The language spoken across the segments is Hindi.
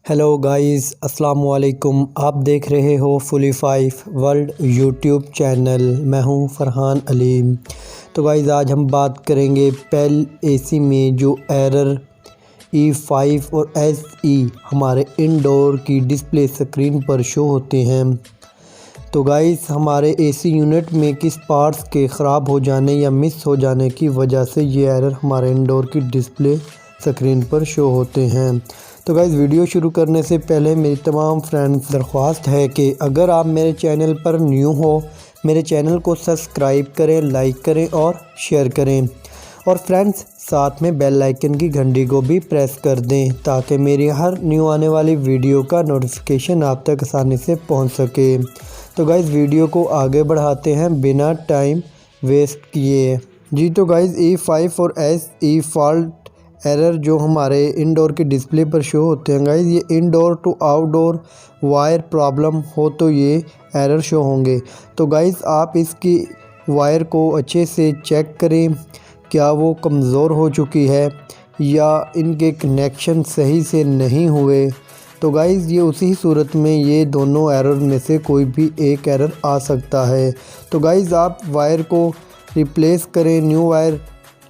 हेलो गाइस, अस्सलाम वालेकुम। आप देख रहे हो फुली 5 वर्ल्ड यूट्यूब चैनल। मैं हूं फरहान अलीम। तो गाइस आज हम बात करेंगे पेल एसी में जो एरर E5 और SE हमारे इंडोर की डिस्प्ले स्क्रीन पर शो होते हैं। तो गाइस हमारे एसी यूनिट में किस पार्ट्स के ख़राब हो जाने या मिस हो जाने की वजह से ये एरर हमारे इंडोर की डिस्प्ले स्क्रीन पर शो होते हैं। तो गाइस वीडियो शुरू करने से पहले मेरी तमाम फ्रेंड्स दरख्वास्त है कि अगर आप मेरे चैनल पर न्यू हो, मेरे चैनल को सब्सक्राइब करें, लाइक करें और शेयर करें। और फ्रेंड्स साथ में बेल आइकन की घंटी को भी प्रेस कर दें ताकि मेरी हर न्यू आने वाली वीडियो का नोटिफिकेशन आप तक आसानी से पहुंच सके। तो गाइस वीडियो को आगे बढ़ाते हैं बिना टाइम वेस्ट किए। जी तो गाइस E5 और SE फॉल्ट एरर जो हमारे इंडोर के डिस्प्ले पर शो होते हैं गाइस, ये indoor to outdoor wire problem हो तो ये एरर शो होंगे। तो गाइस आप इसकी वायर को अच्छे से चेक करें, क्या वो कमज़ोर हो चुकी है या इनके कनेक्शन सही से नहीं हुए। तो गाइस ये उसी सूरत में ये दोनों एरर में से कोई भी एक एरर आ सकता है। तो गाइस आप वायर को रिप्लेस करें, न्यू वायर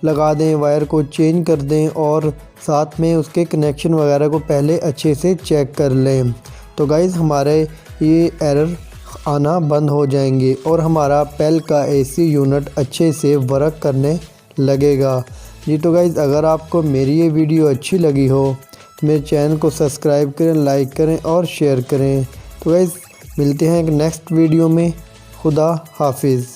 लगा दें, वायर को चेंज कर दें और साथ में उसके कनेक्शन वगैरह को पहले अच्छे से चेक कर लें। तो गाइस हमारे ये एरर आना बंद हो जाएंगे और हमारा पेल का एसी यूनिट अच्छे से वर्क करने लगेगा। जी तो गाइस अगर आपको मेरी ये वीडियो अच्छी लगी हो तो मेरे चैनल को सब्सक्राइब करें, लाइक करें और शेयर करें। तो गाइस मिलते हैं एक नेक्स्ट वीडियो में। खुदा हाफिज़।